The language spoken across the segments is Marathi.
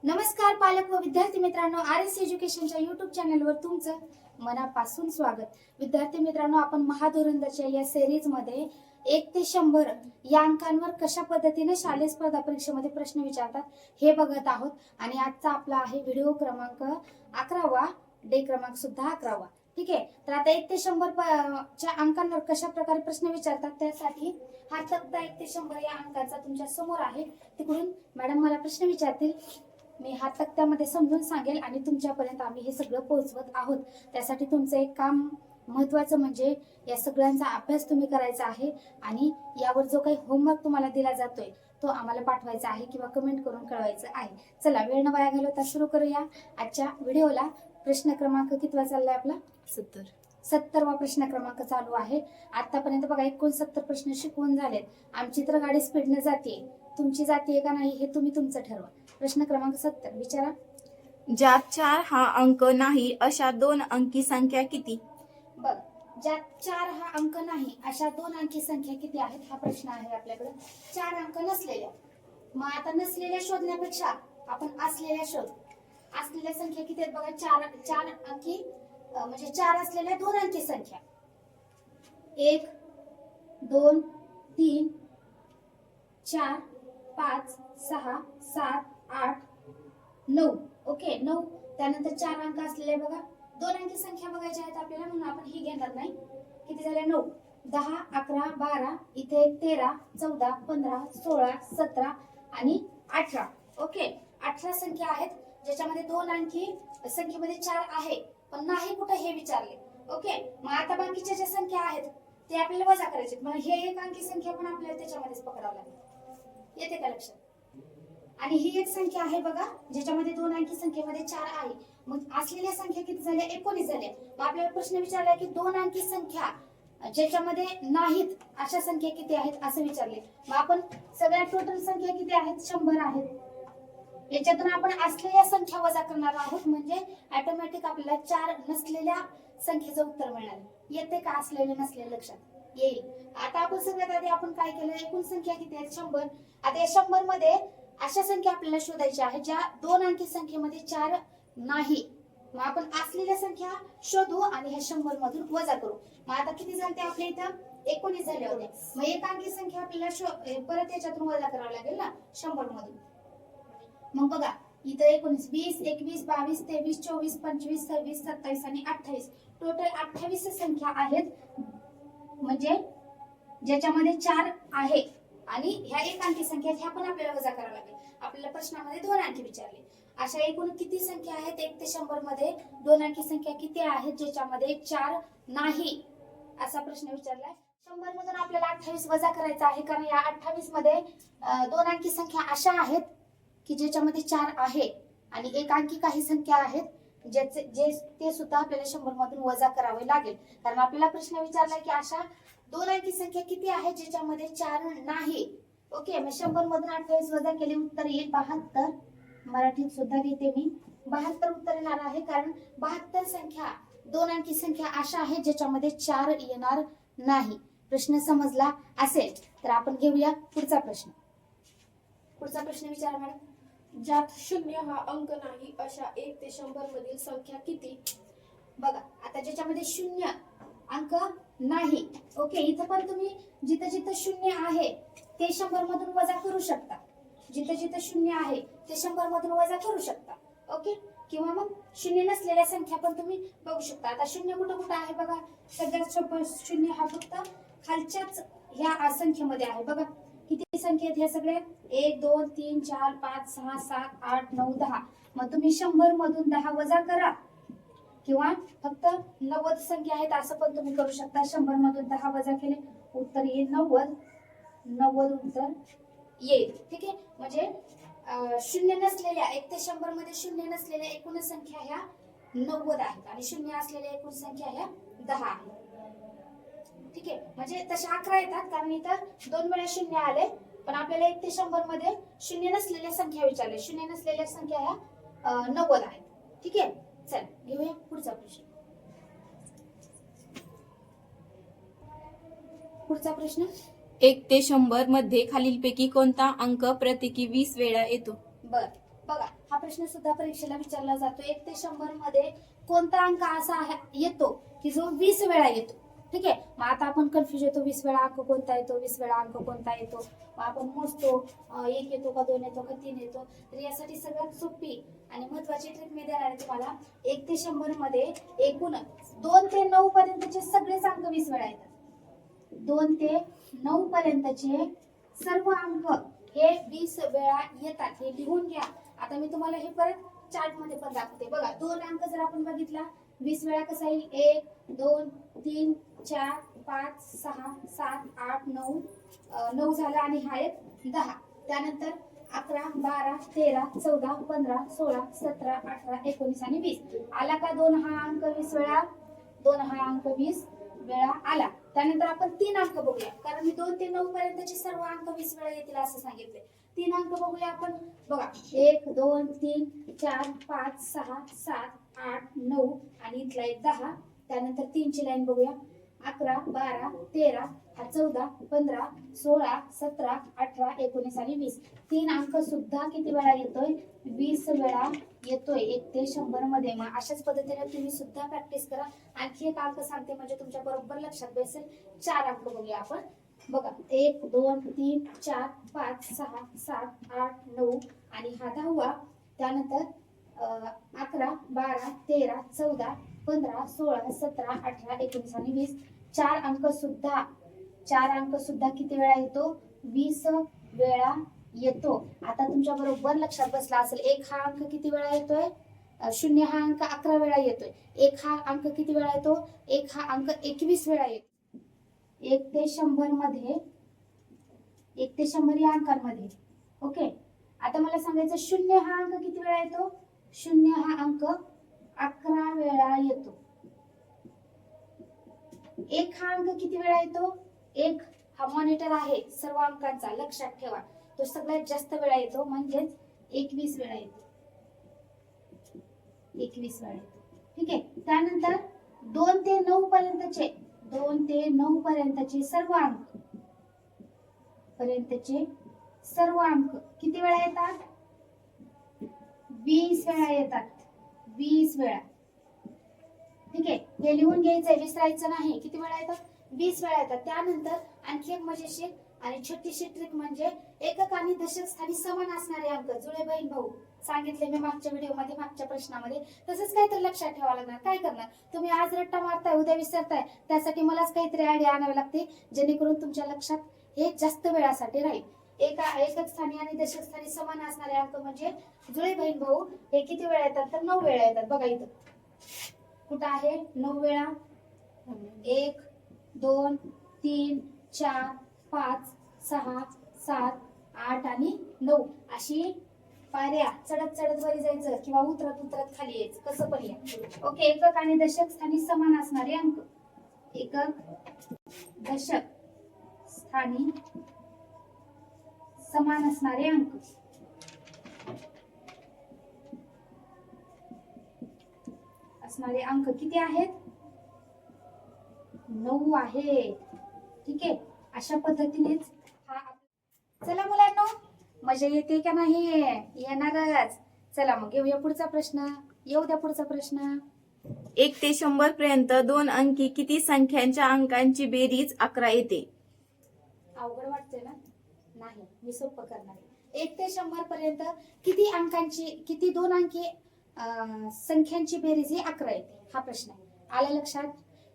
नमस्कार पालक व विद्यार्थी मित्रांनो, RS एज्युकेशनच्या युट्यूब चॅनलवर तुमचं मनापासून स्वागत। विद्यार्थी मित्रांनो, आपण महाधोरणच्या या सिरीज मध्ये 1 ते 100 या अंकांवर कशा पद्धतीने शालेय स्पर्धा परीक्षेमध्ये प्रश्न विचारतात हे बघत आहोत। आणि आजचा आपला आहे व्हिडिओ क्रमांक 11वा, डे क्रमांक सुद्धा 11वा। ठीक आहे, तर आता 1 ते 100 च्या अंकांवर कशा प्रकारे प्रश्न विचारतात त्यासाठी हा तक्ता 1 ते 100 या अंकाचा तुमच्या समोर आहे। तिकडून मॅडम मला प्रश्न विचारतील, मी हा तक्त्यामध्ये समजून सांगेल आणि तुमच्यापर्यंत आम्ही हे सगळं पोहोचवत आहोत। त्यासाठी तुमचं एक काम महत्त्वाचं म्हणजे या सगळ्यांचा अभ्यास तुम्ही करायचा आहे आणि यावर जो काही होमवर्क तुम्हाला दिला जातोय तो आम्हाला पाठवायचा आहे किंवा कमेंट करून कळवायचं आहे। चला, वेळ न वाया घालवता सुरू करूया आजच्या व्हिडिओला। प्रश्न क्रमांक कितवा चाललाय आपला? 70वा प्रश्न क्रमांक चालू आहे। आतापर्यंत बघा 69 प्रश्न शिकवून झालेत। आमची तर गाडी स्पीडने जाते, तुमची जाते का नाही हे तुम्ही तुमचं ठरवा। प्रश्न क्रमांक 70 विचारा। ज्यात 4 हा अंक नाही अशा 2 अंकी संख्या किती? बघ, ज्यात 4 हा अंक नाही अशा 2 अंकी संख्या किती आहेत हा प्रश्न आहे आपल्याकडे। 4 अंक नसलेल्या, मग आता नसलेल्या शोधण्यापेक्षा आपण असलेल्या शोध। असलेल्या संख्या किती आहेत बघा, 4 अंकी म्हणजे 4 असलेल्या 2 अंकी संख्या 1 2 3 4 5 6 7 8 9। ओके, 9। त्यानंतर 4 अंक असलेले बघा 2 अंकी संख्या बघायच्या आहेत आपल्याला, म्हणून आपण ही घेणार नाही। किती झाले? 9 10 11 12, इथे 13 14 15 16 17 आणि 18। ओके, 18 संख्या आहेत ज्याच्यामध्ये 2 अंकी संख्येमध्ये 4 आहे पण नाही कुठे हे विचारले। ओके, मग आता बाकीच्या ज्या संख्या आहेत ते आपल्याला वजा करायचे, म्हणजे हे 1 अंकी संख्या पण आपल्याला त्याच्यामध्येच पकडावं लागेल। येते का लक्षात? आणि ही एक संख्या आहे बघा ज्याच्यामध्ये 2 अंकी संख्येमध्ये 4 आहे। मग असलेल्या संख्या किती झाल्या? 19 झाल्या। मग आपल्याला प्रश्न विचारला की 2 अंकी संख्या ज्याच्यामध्ये नाहीत अशा संख्या किती आहेत असं विचारले। मग आपण सगळ्या टोटल संख्या किती आहेत? 100 आहेत। याच्यातून आपण असलेल्या संख्या वजा करणार आहोत, म्हणजे ऑटोमॅटिक आपल्याला 4 नसलेल्या संख्येचं उत्तर मिळणार। येते का असलेले नसलेले? लक्षात येईल। आता आपण सगळ्यात आधी आपण काय केलं, एकूण संख्या किती आहेत? 100। आता या 100 मध्ये अशा संख्या आपल्याला शोधायच्या आहेत ज्या 2 अंकी संख्येमध्ये 4 नाही। मग आपण असलेल्या संख्या शोधू आणि ह्या 100 मधून वजा करू। मग आता किती झाले आपल्या इथं? 19 झाले होते। मग 1 अंकी संख्या आपल्याला परत याच्यातून वजा करावं लागेल ना 100 मधून। मग बघा इथं 19 20 21 22 23 24 25 26 27 आणि 28, टोटल 28 संख्या आहेत म्हणजे ज्याच्यामध्ये 4 आहे आणि ह्या 1 अंकी संख्या ह्या पण आपल्याला वजा करावं लागेल। आपल्याला प्रश्नामध्ये 2 अंकी विचारले। अशा एकूण किती संख्या आहेत 1 ते 100 मध्ये? 2 अंकी संख्या किती आहेत ज्याच्यामध्ये 4 नाही असा प्रश्न विचारलाय। 100 मधून आपल्याला 28 वजा करायचा आहे, कारण या 28 मध्ये 2 अंकी संख्या अशा आहेत की ज्याच्यामध्ये 4 आहे आणि 1 अंकी काही संख्या आहेत ते सुद्धा आपल्याला 100 मधून वजा करावे लागेल। कारण आपल्याला प्रश्न विचारलाय की अशा 2 अंकी संख्या किती आहेत ज्याच्यामध्ये 4 नाही। ओके, मग 100 मधून 28 वजा केले उत्तर येईल 72। मराठीत सुद्धा लिहिते मी 72 उत्तर येणार आहे, कारण 72 संख्या 2 अंकी संख्या अशा आहेत ज्याच्यामध्ये 4 येणार नाही। प्रश्न समजला असेल तर आपण घेऊया पुढचा प्रश्न। पुढचा प्रश्न विचारा मॅडम। ज्यात 0 हा अंक नाही अशा 1 ते 100 मधील संख्या किती? बघा, आता ज्याच्यामध्ये 0 अंक नाही, ओके, इथं पण तुम्ही जिथं जिथं 0 आहे ते 100 मधून वजा करू शकता। जिथं जिथं 0 आहे ते 100 मधून वजा करू शकता। ओके, किंवा मग 0 नसलेल्या संख्या पण तुम्ही बघू शकता। आता 0 कुठं कुठं आहे बघा, सगळ्यात सोपं 0 हा फक्त खालच्याच ह्या संख्येमध्ये आहे। बघा किती संख्या आहेत ह्या सगळ्या? 1 2 3 4 5 6 7 8 9 10। मग तुम्ही 100 मधून 10 वजा करा किंवा फक्त 90 संख्या आहेत असं पण तुम्ही करू शकता। 100 मधून 10 वजा केले उत्तर येईल 90 उत्तर येईल। ठीक आहे, म्हणजे 0 नसलेल्या 1 ते 100 मध्ये 0 नसलेल्या एकूण संख्या ह्या 90 आहेत आणि 0 असलेल्या एकूण संख्या ह्या 10 आहेत। ठीक आहे, म्हणजे तशा 11 येतात, कारण इथं 2 वेळा 0 आले, पण आपल्याला 1 ते 100 मध्ये 0 नसलेल्या संख्या विचारले। 0 नसलेल्या संख्या ह्या 90 आहेत। ठीक आहे, चला घेऊया पुढचा प्रश्न। पुढचा प्रश्न 1 ते 100 मध्ये खालीलपैकी कोणता अंक प्रत्येकी 20 वेळा येतो? बर, बघा, हा प्रश्न सुद्धा परीक्षेला विचारला जातो. 1 ते 100 मध्ये कोणता अंक असा येतो की जो 20 वेळा येतो. ठीक आहे, मग आता आपण कन्फ्युज येतो, 20 वेळा अंक कोणता येतो, 20 वेळा अंक कोणता येतो. मग आपण मोजतो, 1 येतो का, 2 येतो का, 3 येतो. तर यासाठी सगळ्यात सोपी आणि महत्वाची ट्रिक मी देणार आहे तुम्हाला. 1 ते 100 मध्ये एकूण 2 ते 9 पर्यंतचे सगळेच अंक 20 वेळा येतात. 2 ते 9 पर्यंतचे सर्व अंक हे 20 वेळा येतात. हे लिहून घ्या. आता मी तुम्हाला हे परत चार्ट मध्ये पण दाखवते. बघा, 2 अंक जर आपण बघितला 20 वेळा कसा येईल, 1 2 3 4 5 6 7 8 9 9 झाला आणि हा एक 10. त्यानंतर 11 12 13 14 15 16 17 18 19 आणि 20 आला का. 2 हा अंक 20 वेळा, 2 हा अंक 20 वेळा आला. त्यानंतर आपण 3 अंक बघूया, कारण मी 2 ते 9 पर्यंतचे सर्व अंक 20 वेळा येतील असं सांगितले. 3 अंक बघूया आपण. बघा, 1 2 3 4 5 6 7 8 9 आणि इथला एक 10. त्यानंतर 3 ची लाईन बघूया. 11 12 13 14 15 16 17 18 19 आणि 20. 3 अंक सुद्धा किती वेळा येतोय, 20 वेळा येतोय 1 ते 100 मध्ये. मग अशाच पद्धतीने तुम्ही सुद्धा प्रॅक्टिस करा. आणखी एक अंक सांगते म्हणजे तुमच्या बरोबर लक्षात बसेल. 4 अंक बघूया आपण. बघा, 1 2 3 4 5 6 7 8 9 आणि हा 10वा. त्यानंतर 11 12 13 14 15 16 17 18 19 आणि 20. 4 अंक सुद्धा किती वेळा येतो, 20 वेळा येतो. आता तुमच्या बरोबर लक्षात बसला असेल. 1 हा अंक किती वेळा येतोय, 0 हा अंक 11 वेळा येतोय. 1 हा अंक किती वेळा येतो, 1 हा अंक 21 वेळा येतो. 1 ते 100 मध्ये, 1 ते 100 या अंकांमध्ये. ओके, आता मला सांगायचं 0 हा अंक किती वेळा येतो, 0 हा अंक 11 वेळा येतो. 1 हा अंक किती वेळा येतो, 1 हा मॉनिटर आहे सर्व अंकांचा, लक्षात ठेवा. तो सगळ्यात जास्त वेळा येतो, म्हणजेच 21 वेळा येतो. 21 वेळा येतो. ठीक आहे. त्यानंतर 2 ते 9 पर्यंतचे, 2 ते 9 पर्यंतचे सर्व अंक किती वेळा येतात, 20 वेळा येतात. 20 वेळा. ठीक आहे, हे लिहून घ्यायचंय, विसरायचं नाही. किती वेळा येतात, 20 वेळा येतात. त्यानंतर आणखी एक मजेशीर आणि छोटीशी ट्रिक म्हणजे एकक आणि दशक स्थानी समान असणारे अंक, जुळे बहीण भाऊ सांगितले मी मागच्या व्हिडिओमध्ये, मागच्या प्रश्नामध्ये. तसंच काहीतरी लक्षात ठेवावं लागणार. काय करणार तुम्ही, आज रट्टा मारताय उद्या विसरताय, त्यासाठी मलाच काहीतरी आयडिया आणावी लागते जेणेकरून तुमच्या लक्षात हे जास्त वेळासाठी राहील. एकक स्थानी आणि दशक स्थानी समान असणारे अंक म्हणजे जुळे बहीण भाऊ हे किती वेळा येतात, तर 9 वेळा येतात. बघा इथं कुठं आहे, 9 वेळा. 1 2 3 4 5 6 7 8 आणि 9 अशी पायऱ्या चढत चढत वरी जायचं किंवा उतरत उतरत खाली यायचं, कसं पण या. ओके, एकक आणि दशक स्थानी समान असणारे अंक, एकक दशक स्थानी समान असणारे अंक. असणारे अंक किती आहेत, 9 आहेत. ठीक आहे, अशा पद्धतीनेच हा. चला मुलांनो, मजा येते का नाही, येणारच. चला मग घेऊया पुढचा प्रश्न. येऊ द्या पुढचा प्रश्न. 1 ते 100 पर्यंत 2 अंकी किती संख्यांच्या अंकांची बेरीज 11 येते. अवघड वाटते ना, नाही मी सोपं करणार आहे. 1 ते 100 पर्यंत किती अंकांची, किती 2 अंकी संख्यांची बेरीज ही 11 येते, हा प्रश्न आहे. आला लक्षात.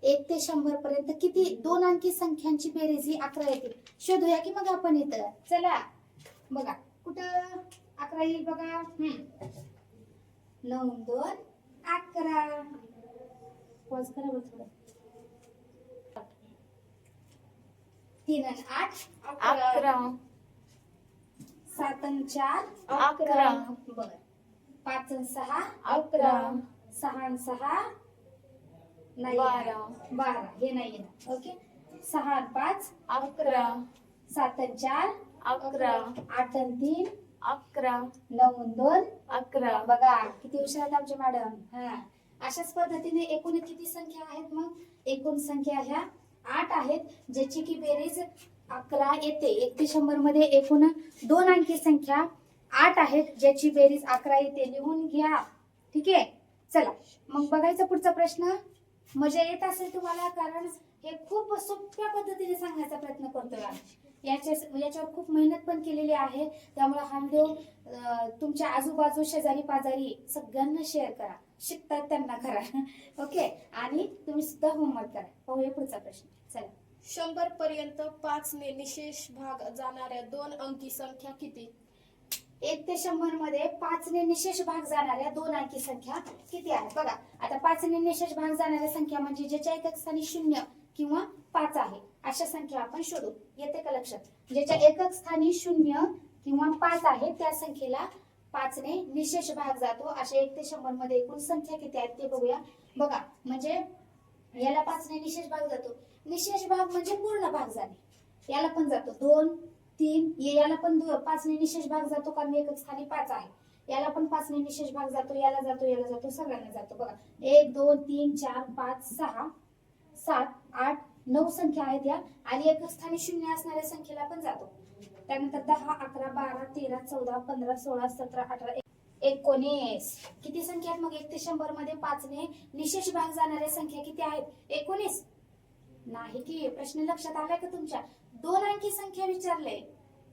1 ते 100 पर्यंत किती 2 अंकी संख्यांची बेरीज ही 11 येते. शोधूया की मग आपण इथं. चला बघा, कुठं 11 येईल बघा. 9 2 11. पॉज करा बरं थोडं. 3 आणि 8 11. 7 आणि 4 11. बर. 5 आणि 6 11. 6 आणि 6 नाही 12. 12 हे नाही येणार. ओके, 6 आणि 5 11. 7 आणि 4 11. 8 आणि 3 11. 9 आणि 2 11. बघा किती हुशार आहेत आमचे मॅडम. हा, अशाच पद्धतीने एकूण किती संख्या आहेत, मग एकूण संख्या ह्या 8 आहेत, ज्याची की बेरीज 11 येते. 1 ते 100 मध्ये एकूण 2 अंकी संख्या 8 आहेत ज्याची बेरीज 11 येते, लिहून घ्या. ठीक आहे, चला मग बघायचा पुढचा प्रश्न. मजा येत असेल तुम्हाला, कारण हे खूप सोप्या पद्धतीने सांगण्याचा प्रयत्न करतोय आम्ही. याच्यावर खूप मेहनत पण केलेली आहे. त्यामुळे हा व्हिडिओ तुमच्या आजूबाजू शेजारी पाजारी सगळ्यांना शेअर करा, शिकतात त्यांना करा. ओके, आणि तुम्ही सुद्धा होमवर्क करा. पाहूया पुढचा प्रश्न. चला, 100 पर्यंत 5 ने निशेष भाग जाणाऱ्या 2 अंकी संख्या किती? 1 ते 100 मध्ये 5 ने निशेष भाग जाणाऱ्या 2 अंकी संख्या किती आहेत? बघा, आता 5 ने निशेष भाग जाणाऱ्या संख्या म्हणजे ज्याच्या एकक स्थानी 0 किंवा 5 आहे अशा संख्या आपण शोधू. येते का लक्षात? ज्याच्या एकक स्थानी 0 किंवा 5 आहे त्या संख्येला 5 ने निशेष भाग जातो. अशा 1 ते 100 मध्ये एकूण संख्या किती आहेत ते बघूया. बघा, म्हणजे याला 5 ने निशेष भाग जातो. निशेष भाग म्हणजे पूर्ण भाग जाणे. याला पण जातो 2, 3, याला पण 5 ने निशेष भाग जातो, कारण एकक स्थानी 5 आहे. याला पण 5 ने निशेष भाग जातो, याला जातो, याला जातो, सगळ्यांना जातो. बघा, 1, 2, 3, 4, 5, 6, 7, 8, 9 संख्या आहेत या, आणि एकक स्थानी 0 असणाऱ्या संख्येला पण जातो. त्यानंतर 10, 11, 12, 13, 14, 15, 16, 17, 18, 19 किती संख्या आहेत? मग 1 ते 100 मध्ये 5 ने निशेष भाग जाणाऱ्या संख्या किती आहेत? 19 नाही की? प्रश्न लक्षात आलाय का तुमच्या? 2 अंकी संख्या विचारले.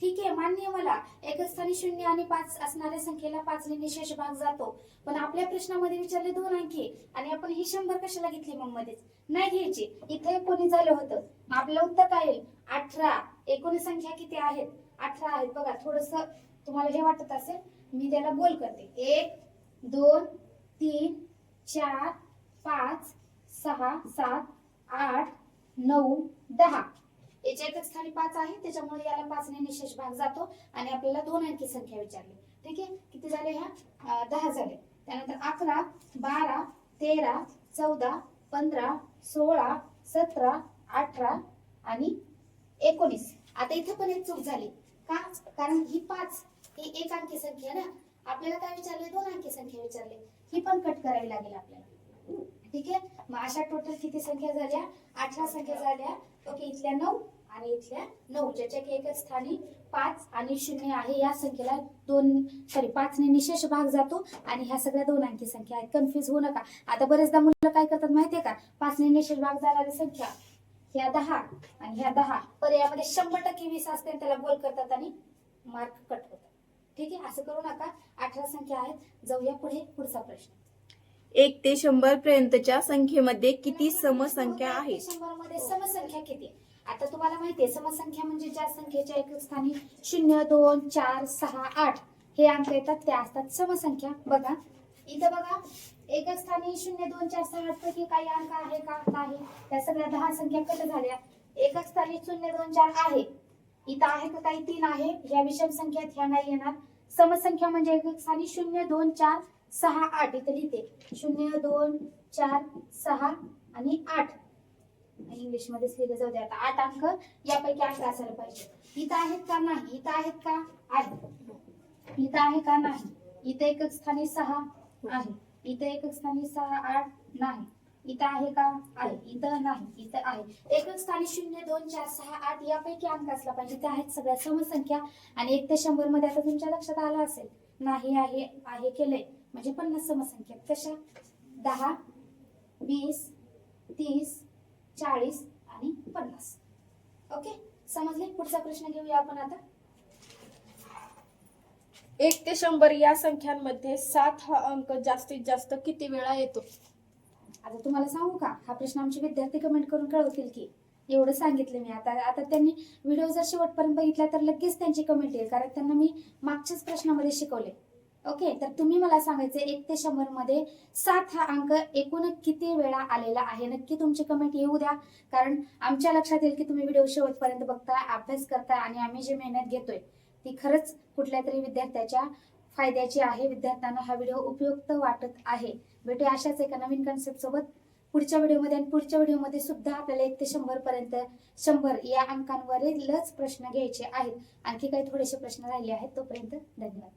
ठीक आहे, मान्य मला. एकक स्थानी 0 आणि 5 असणाऱ्या संख्येला 5 ने निशेष भाग जातो, पण आपल्या प्रश्नामध्ये विचारले 2 अंकी, आणि आपण ही 100 कशाला घेतली मग मध्येच? नाही घ्यायची. इथे कोणी झालं होतं, मग आपलं उत्तर काय येईल? 18. एकूण संख्या किती आहेत? 18 आहेत. बघा, थोडस तुम्हाला हे वाटत असेल, मी त्याला बोल करते. 1, 2, 3, 4, 5, 6, 7, 8, 9, 10. याच्या एकच स्थानी 5 आहे, त्याच्यामुळे याला 5 ने निशेष भाग जातो, आणि आपल्याला 2 अंकी संख्या विचारली. ठीक आहे, किती झाले ह्या? 10 झाले. त्यानंतर 11, 12, 13, 14, 15, 16, 17, 18 आणि 19. आता इथे पण एक चूक झाली का? कारण ही 5 ही 1 अंकी संख्या ना, आपल्याला काय विचारले? 2 अंकी संख्या विचारले. ही पण कट करावी लागेल आपल्याला. ठीक आहे, मग अशा टोटल किती संख्या झाल्या? 18 संख्या झाल्या. ओके, इथल्या 9 आणि इथल्या 9, ज्याच्या की एकच स्थानी 5 आणि 0 आहे या संख्येला 5 ने निशेष भाग जातो, आणि ह्या सगळ्या 2 अंकी संख्या आहेत. कन्फ्युज होऊ नका. आता बरेचदा मुलं काय करतात माहितीये का? 5 ने निशेष भाग जाणारी संख्या ह्या 10 आणि ह्या 10 पर्यायामध्ये 100% 20 असते, त्याला गोल करतात आणि मार्क कट होतात. ठीक आहे, असं करू नका. 18 संख्या आहेत. जाऊया पुढे. पुढचा प्रश्न. 1 ते 100 पर्यंतच्या संख्येमध्ये किती समसंख्या आहेत? 100 मध्ये समसंख्या किती? आता तुम्हाला माहितीये, समसंख्या म्हणजे ज्या संख्येच्या एकक स्थानी 0, 2, 4, 6, 8 हे अंक येतात त्या असतात समसंख्या. बघा, इथं बघा, एकक स्थानी 0, 2, 4, 6, 8 पैकी काही अंक आहे का? नाही. त्या सगळ्या 10 संख्या कट झाल्या. एकक स्थानी 0, 2, 4 आहे. इथं आहे का? काही 3 आहे. ह्या विषम संख्यात ह्या नाही येणार. समसंख्या म्हणजे एकक स्थानी 0, 2, 4, 6, 8. इथं लिहिते 0, 2, 4, 6 आणि 8. इंग्लिश मध्ये लिहिलं, जाऊ दे. आता 8 अंक यापैकी अंक असायला पाहिजे. इथं आहेत का? नाही. इथं आहेत का? आहे. इथं आहे का? नाही. इथं एकक स्थानी 6 आहे. इथं एकक स्थानी 6, 8 नाही. इथं आहे का? आहे. इथं नाही. इथं आहे. एकक स्थानी 0, 2, 4, 6, 8 यापैकी अंक असला पाहिजे. त्या आहेत सगळ्या समसंख्या. आणि 1 ते 100 मध्ये आता तुमच्या लक्षात आलं असेल, नाही आहे आहे केलंय म्हणजे 50 समसंख्या. कशा? 10, 20, 30, 40 आणि 50. ओके, समजले? पुढचा प्रश्न घेऊया आपण आता. 1 ते 100 या संख्यांमध्ये 7 हा अंक जास्तीत जास्त किती वेळा येतो? आता तुम्हाला सांगू का? हा प्रश्न आमचे विद्यार्थी कमेंट करून कळवतील की. एवढं सांगितलं मी. आता त्यांनी व्हिडिओ जर शेवटपर्यंत बघितला तर लगेच त्यांची कमेंट येईल, कारण त्यांना मी मागच्याच प्रश्नामध्ये शिकवले. ओके, तर तुम्ही मला सांगायचं 1 ते 100 मध्ये 7 हा अंक एकूण किती वेळा आलेला आहे? नक्की तुमची कमेंट येऊ द्या, कारण आमच्या लक्षात येईल की तुम्ही व्हिडिओ शेवटपर्यंत बघताय, अभ्यास करताय, आणि आम्ही जी मेहनत घेतोय ती खरंच कुठल्या तरी विद्यार्थ्याच्या फायद्याची आहे. विद्यार्थ्यांना हा व्हिडिओ उपयुक्त वाटत आहे. भेटूया अशाच एका नवीन कन्सेप्ट सोबत पुढच्या व्हिडिओमध्ये. आणि पुढच्या व्हिडिओमध्ये सुद्धा आपल्याला 1 ते 100 पर्यंत 100 या अंकांवरीलच प्रश्न घ्यायचे आहेत. आणखी काही थोडेसे प्रश्न राहिले आहेत. तोपर्यंत धन्यवाद.